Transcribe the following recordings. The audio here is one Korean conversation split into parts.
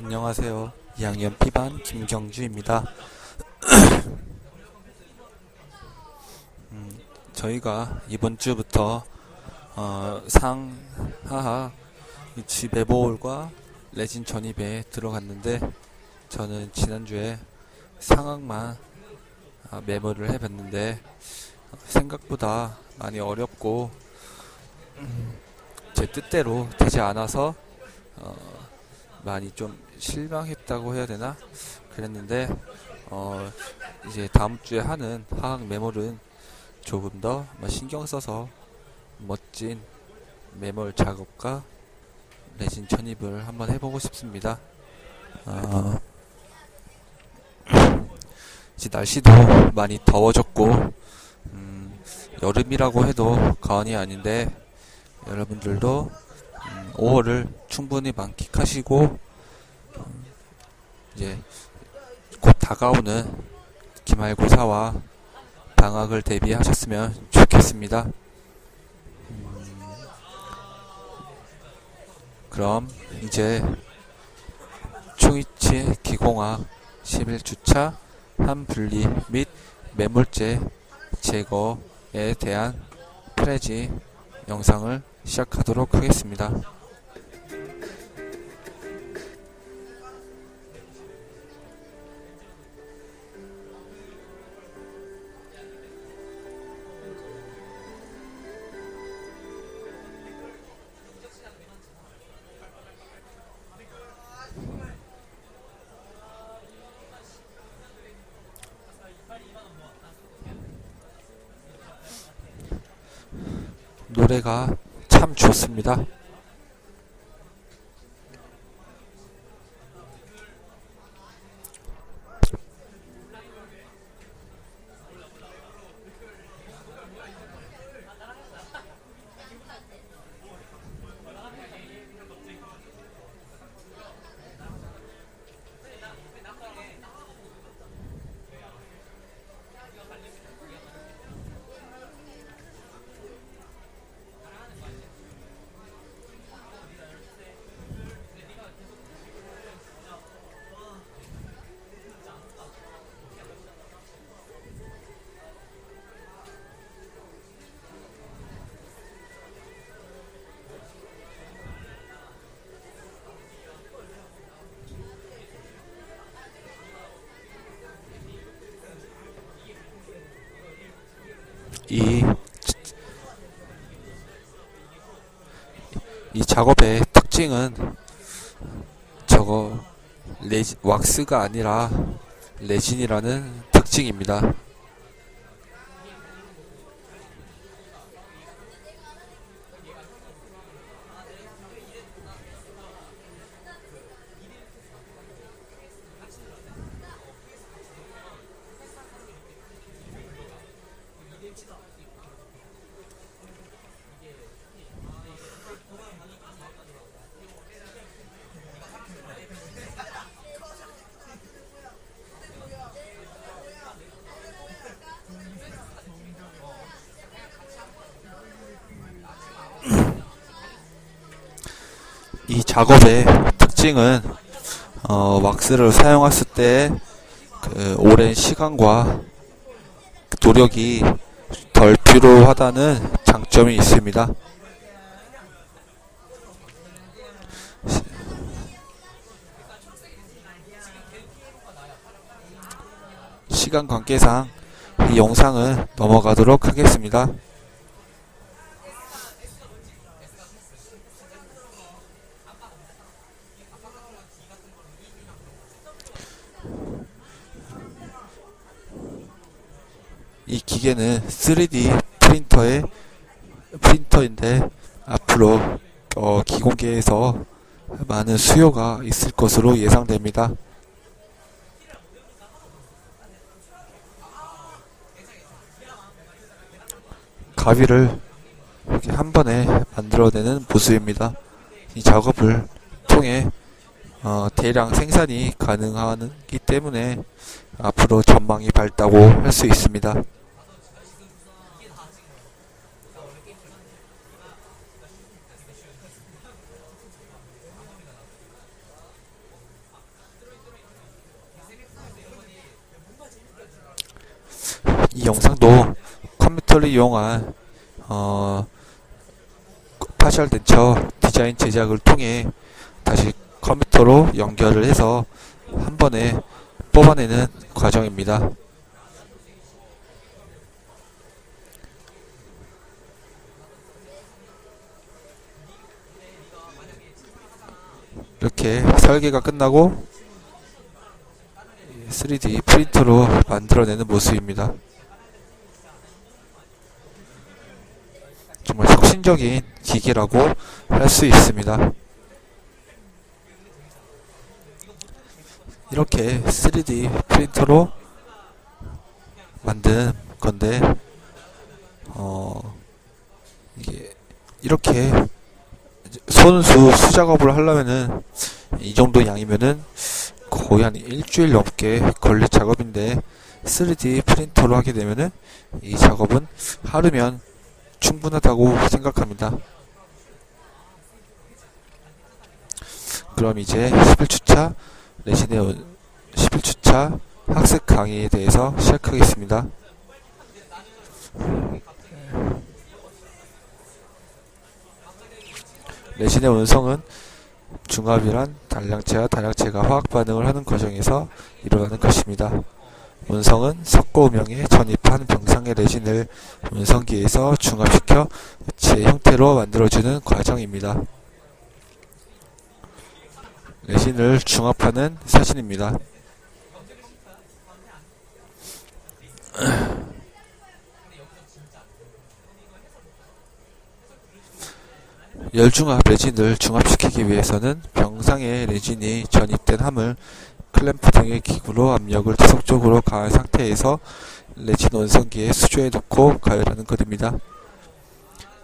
안녕하세요. 2학년 B반 김경주입니다. 저희가 이번 주부터 상하하 위치 매보홀과 레진 전입에 들어갔는데, 저는 지난주에 상황만 메모를 해봤는데 생각보다 많이 어렵고 제 뜻대로 되지 않아서 많이 좀 실망했다고 해야 되나? 그랬는데 이제 다음 주에 하는 화학 메모는 조금 더 신경 써서 멋진 메모 작업과 레진 천입을 한번 해보고 싶습니다. 이제 날씨도 많이 더워졌고 여름이라고 해도 과언이 아닌데, 여러분들도 5월을 충분히 만끽하시고 이제 곧 다가오는 기말고사와 방학을 대비하셨으면 좋겠습니다. 그럼 이제 초이치 기공학 11주차 한분리 및 매몰제 제거에 대한 프레지 영상을 시작하도록 하겠습니다. 노래가 참 좋습니다. 이, 이 작업의 특징은 저거 왁스가 아니라 레진이라는 특징입니다. 이 작업의 특징은 왁스를 사용했을 때 그 오랜 시간과 노력이 덜 필요하다는 장점이 있습니다. 시간 관계상 이 영상은 넘어가도록 하겠습니다. 이 기계는 3D 프린터인데 앞으로 기공계에서 많은 수요가 있을 것으로 예상됩니다. 가위를 이렇게 한 번에 만들어내는 모습입니다. 이 작업을 통해 대량 생산이 가능하기 때문에 앞으로 전망이 밝다고 할 수 있습니다. 이 영상도 컴퓨터를 이용한 파셜 덴처 디자인 제작을 통해 다시 컴퓨터로 연결을 해서 한 번에 뽑아내는 과정입니다. 이렇게 설계가 끝나고 3D 프린터로 만들어내는 모습입니다. 정말 혁신적인 기계라고 할 수 있습니다. 이렇게 3D 프린터로 만든 건데 이게 이렇게 수작업을 하려면은 이 정도 양이면은 거의 한 일주일 넘게 걸릴 작업인데 3D 프린터로 하게 되면은 이 작업은 하루면 충분하다고 생각합니다. 그럼 이제 11주차 레진의 11주차 학습 강의에 대해서 시작하겠습니다. 레진의 운송은 중합이란 단량체와 단량체가 화학 반응을 하는 과정에서 일어나는 것입니다. 운성은 석고 음영에 전입한 병상의 레진을 운성기에서 중합시켜 액체의 형태로 만들어주는 과정입니다. 레진을 중합하는 사진입니다. 열중합 레진을 중합시키기 위해서는 병상에 레진이 전입된 함을 클램프 등의 기구로 압력을 지속적으로 가한 상태에서 레진 원성기에 수조에 넣고 가열하는 것입니다.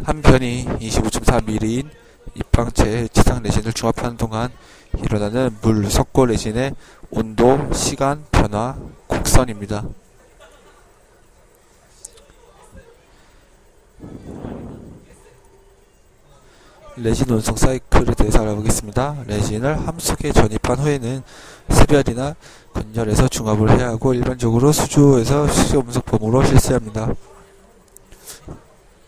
한 변이 25.4mm인 입방체에 지상 레진을 중합하는 동안 일어나는 물 석고 레진의 온도, 시간, 변화, 곡선입니다. 레진 운송 사이클에 대해서 알아보겠습니다. 레진을 함 속에 전입한 후에는 수별이나 건열해서 중합을 해야 하고 일반적으로 수조에서 수소음속범으로 실시합니다.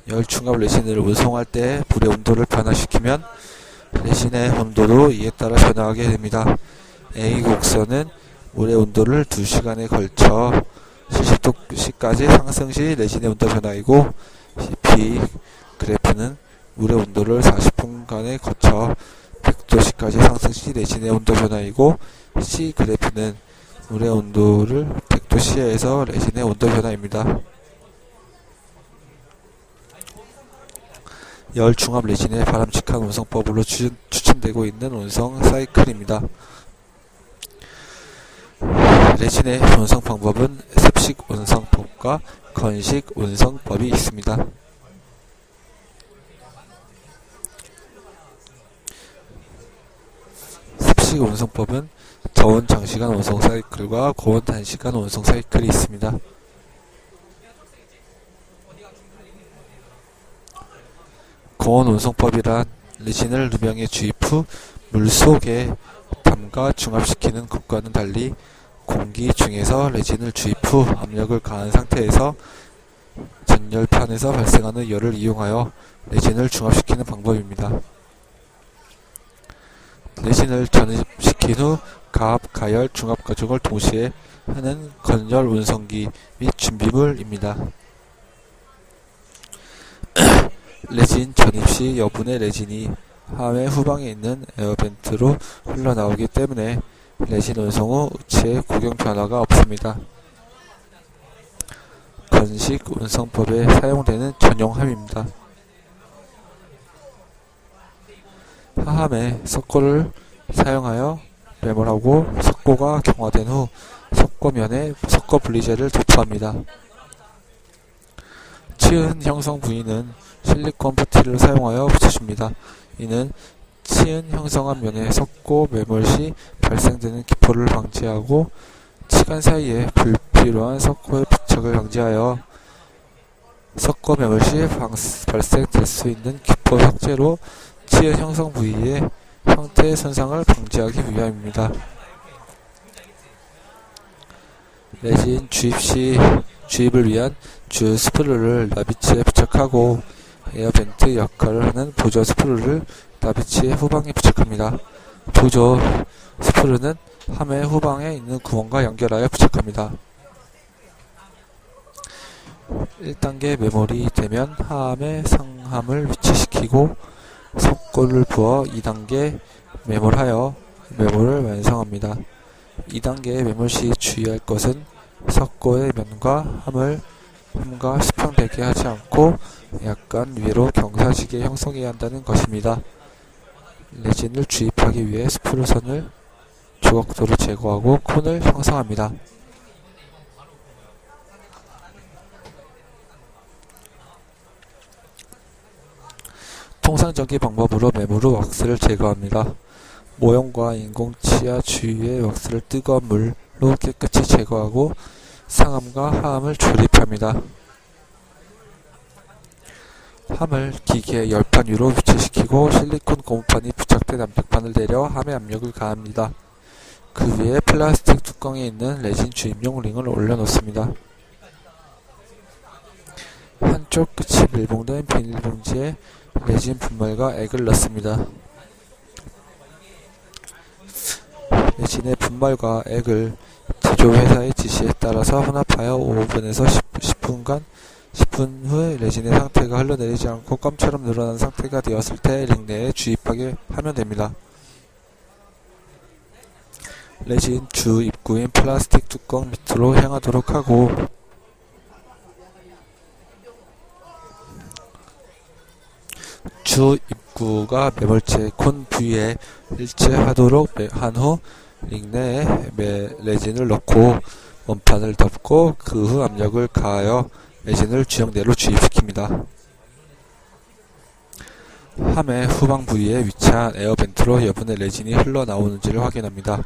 열 중합 레진을 운송할 때 물의 온도를 변화시키면 레진의 온도도 이에 따라 변화하게 됩니다. A 곡선은 물의 온도를 2시간에 걸쳐 70도씨까지 상승 시 레진의 온도 변화이고 B 그래프는 물의 온도를 40분간에 거쳐 100도씨까지 상승 시 레진의 온도 변화이고 C 그래프는 물의 온도를 100도 이하에서 레진의 온도 변화입니다. 열 중합 레진의 바람직한 운송법으로 추천되고 있는 운송 사이클입니다. 레진의 운송 방법은 습식 운송법과 건식 운송법이 있습니다. 습식 운송법은 저온 장시간 운송 사이클과 고온 단시간 운송 사이클이 있습니다. 고온 운송법이란 레진을 누명에 주입 후 물속에 담가 중합시키는 것과는 달리 공기 중에서 레진을 주입 후 압력을 가한 상태에서 전열판에서 발생하는 열을 이용하여 레진을 중합시키는 방법입니다. 레진을 전입시킨 후 가압, 가열, 중합 과정을 동시에 하는 건열 운송기 및 준비물입니다. 레진 전입 시 여분의 레진이 함의 후방에 있는 에어벤트로 흘러나오기 때문에 레진 운송 후 의치의 구경 변화가 없습니다. 건식 운송법에 사용되는 전용함입니다. 하함에 석고를 사용하여 매몰하고 석고가 경화된 후 석고면에 석고 분리제를 도포합니다. 치은 형성 부위는 실리콘 putty를 사용하여 붙여줍니다. 이는 치은 형성한 면에 석고 매몰 시 발생되는 기포를 방지하고 치간 사이에 불필요한 석고의 부착을 방지하여 석고 매몰 시 발생될 수 있는 기포 삭제로 치은 형성 부위의 형태 손상을 방지하기 위함입니다. 레진 주입 시 주입을 위한 주 스프루를 나비치에 부착하고 에어벤트 역할을 하는 보조 스프루를 나비치의 후방에 부착합니다. 보조 스프루는 함의 후방에 있는 구멍과 연결하여 부착합니다. 1단계 메모리 되면 하함에 상함을 위치시키고 석고를 부어 2단계 메몰하여 메몰을 완성합니다. 2단계 메몰 시 주의할 것은 석고의 면과 함과 수평되게 하지 않고 약간 위로 경사지게 형성해야 한다는 것입니다. 레진을 주입하기 위해 스프루선을 조각도를 제거하고 콘을 형성합니다. 통상적인 방법으로 메모르 왁스를 제거합니다. 모형과 인공치아 주위의 왁스를 뜨거운 물로 깨끗이 제거하고 상함과 하함을 조립합니다. 함을 기계의 열판 위로 위치시키고 실리콘 고무판이 부착된 압력판을 내려 함에 압력을 가합니다. 그 위에 플라스틱 뚜껑에 있는 레진 주입용 링을 올려놓습니다. 한쪽 끝이 밀봉된 비닐봉지에 레진 분말과 액을 넣습니다. 레진의 분말과 액을 제조회사의 지시에 따라서 혼합하여 오븐에서 10분 후 레진의 상태가 흘러내리지 않고 껌처럼 늘어난 상태가 되었을 때 링 내에 주입하게 하면 됩니다. 레진 주 입구인 플라스틱 뚜껑 밑으로 향하도록 하고 주 입구가 매몰체 콘 부위에 일치하도록 한 후 링 내에 레진을 넣고 원판을 덮고 그 후 압력을 가하여 레진을 주형대로 주입시킵니다. 함의 후방 부위에 위치한 에어벤트로 여분의 레진이 흘러나오는지를 확인합니다.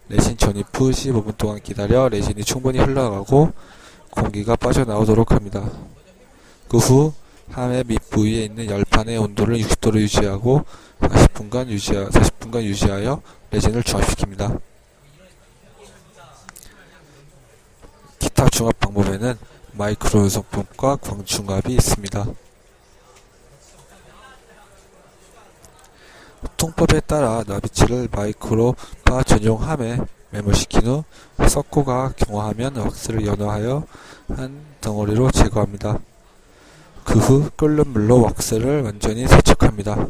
레진 전입 후 15분 동안 기다려 레진이 충분히 흘러나가고 공기가 빠져나오도록 합니다. 그 후 함의 밑부위에 있는 열판의 온도를 60도로 유지하고 40분간 유지하여 레진을 중합시킵니다. 기타 중합 방법에는 마이크로 요성품과 광중합이 있습니다. 통법에 따라 나비치를 마이크로바 전용 함에 매몰시킨 후 석고가 경화하면 왁스를 연화하여 한 덩어리로 제거합니다. 그 후 끓는 물로 왁스를 완전히 세척합니다.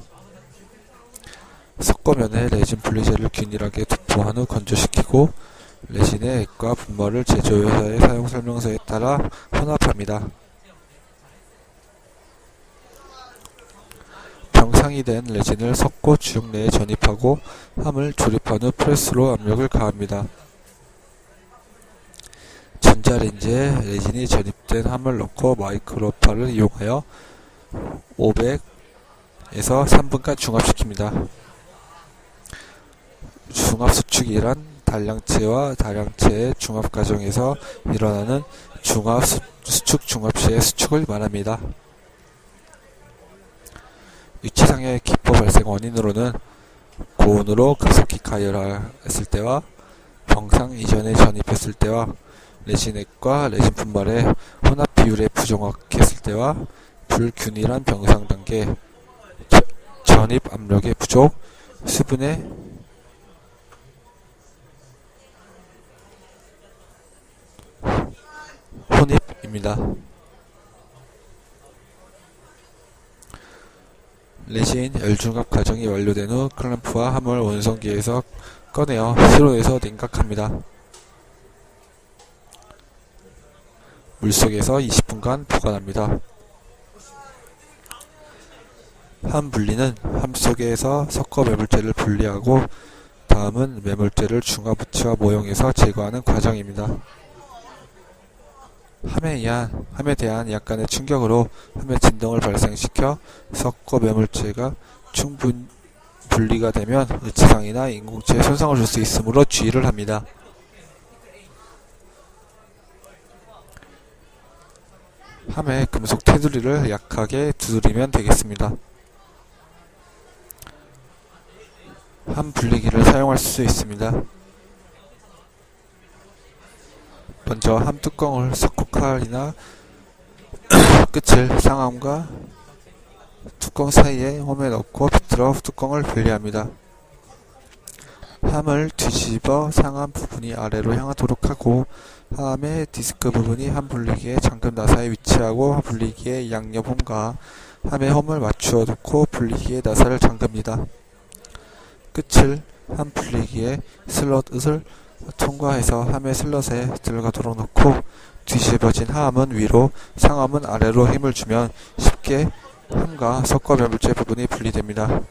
석고면에 레진 분리제를 균일하게 도포한 후 건조시키고 레진의 액과 분말을 제조회사의 사용설명서에 따라 혼합합니다. 병상이 된 레진을 석고 주형 내에 전입하고 함을 조립한 후 프레스로 압력을 가합니다. 전자레인지에 레진이 전입된 함을 넣고 마이크로파를 이용하여 500에서 3분간 중합시킵니다. 중합수축이란 단량체와 다량체의 중합 과정에서 일어나는 수축 중합체의 수축을 말합니다. 위치상의 기포 발생 원인으로는 고온으로 급속히 가열했을 때와 병상 이전에 전입했을 때와 레진액과 레진 분말의 혼합 비율이 부정확했을 때와 불균일한 병상 단계, 전입 압력의 부족, 수분의 혼입입니다. 레진 열중합 과정이 완료된 후 클램프와 함을 원성기에서 꺼내어 실온에서 냉각합니다. 물속에서 20분간 보관합니다. 함 분리는 함 속에서 석고 매몰제를 분리하고 다음은 매몰제를 중화 부치와 모형에서 제거하는 과정입니다. 함에 대한 약간의 충격으로 함의 진동을 발생시켜 석고 매몰제가 충분 분리가 되면 의치상이나 인공체에 손상을 줄 수 있으므로 주의를 합니다. 함의 금속 테두리를 약하게 두드리면 되겠습니다. 함 분리기를 사용할 수 있습니다. 먼저 함 뚜껑을 석고칼이나 끝을 상함과 뚜껑 사이에 홈에 넣고 비틀어 뚜껑을 분리합니다. 함을 뒤집어 상함 부분이 아래로 향하도록 하고 함의 디스크 부분이 함 분리기의 잠금 나사에 위치하고 분리기의 양옆 홈과 함의 홈을 맞추어 놓고 분리기의 나사를 잠깁니다. 끝을 함 분리기의 슬롯을 통과해서 함의 슬롯에 들어가도록 놓고 뒤집어진 함은 위로 상함은 아래로 힘을 주면 쉽게 함과 석고 매물재 부분이 분리됩니다.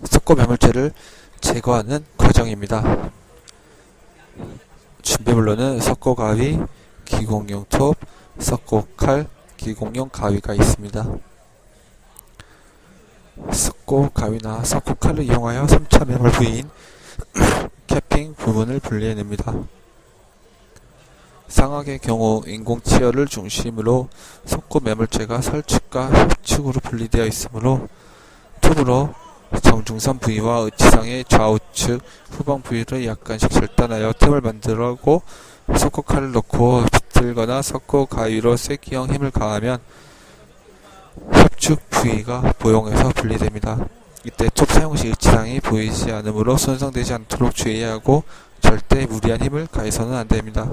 석고 매물재를 제거하는 과정입니다. 준비물로는 석고 가위, 기공용 톱, 석고 칼, 기공용 가위가 있습니다. 석고 가위나 석고 칼을 이용하여 3차 매물 부위인 캐핑 부분을 분리해냅니다. 상악의 경우 인공치열을 중심으로 석고 매물재가 설측과 협측으로 분리되어 있으므로 톱으로 정중선 부위와 의치상의 좌우측, 후방 부위를 약간씩 절단하여 틈을 만들고 석고 칼을 넣고 비틀거나 석고 가위로 쐐기형 힘을 가하면 협축 부위가 보용해서 분리됩니다. 이때 톱 사용 시 의치상이 보이지 않으므로 손상되지 않도록 주의해야 하고 절대 무리한 힘을 가해서는 안됩니다.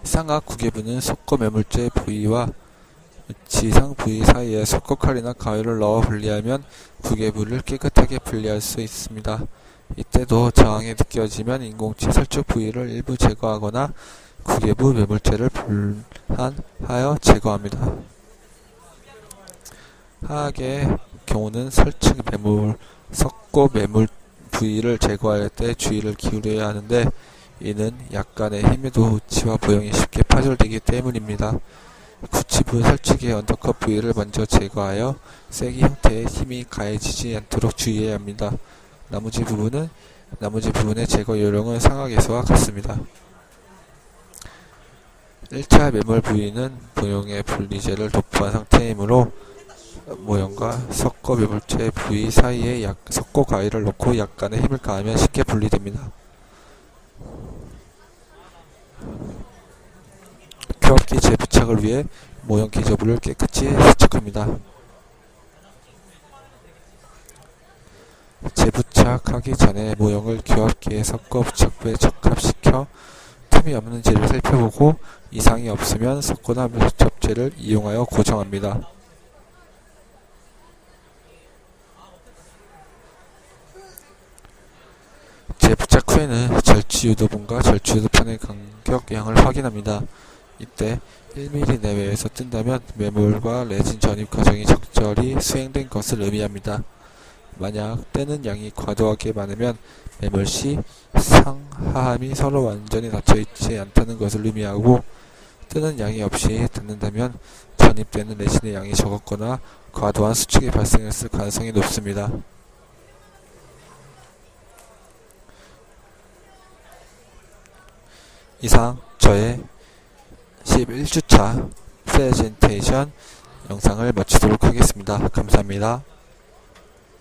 상악 구개부는 석고 매물재 부위와 지상 부위 사이에 석고 칼이나 가위를 넣어 분리하면 구개부를 깨끗하게 분리할 수 있습니다. 이때도 저항이 느껴지면 인공치 설축 부위를 일부 제거하거나 구개부 매물재를 분한하여 제거합니다. 하악의 경우는 설측 매물, 석고 매물 부위를 제거할 때 주의를 기울여야 하는데 이는 약간의 힘에도 의치와 보형이 쉽게 파절되기 때문입니다. 구치부 설치기의 언더컷 부위를 먼저 제거하여 쐐기 형태의 힘이 가해지지 않도록 주의해야 합니다. 나머지 부분의 제거 요령은 상악에서와 같습니다. 1차 매몰 부위는 보형의 분리재를 도포한 상태이므로 모형과 석고 매물재 부위 사이에 석고 가위를 넣고 약간의 힘을 가하면 쉽게 분리됩니다. 큐업기 재부착을 위해 모형 기저부를 깨끗이 세척합니다. 재부착하기 전에 모형을 규합기에 석고 부착부에 적합시켜 틈이 없는지를 살펴보고 이상이 없으면 석고나 밀접재를 이용하여 고정합니다. 재부착 후에는 절취유도분과 절취유도판의 간격양을 확인합니다. 이때 1mm 내외에서 뜬다면 매몰과 레진 전입 과정이 적절히 수행된 것을 의미합니다. 만약 떼는 양이 과도하게 많으면 매몰 시 상하함이 서로 완전히 닫혀있지 않다는 것을 의미하고 뜨는 양이 없이 닿는다면 전입되는 레진의 양이 적었거나 과도한 수축이 발생했을 가능성이 높습니다. 이상 저의 11주차 프레젠테이션 영상을 마치도록 하겠습니다. 감사합니다.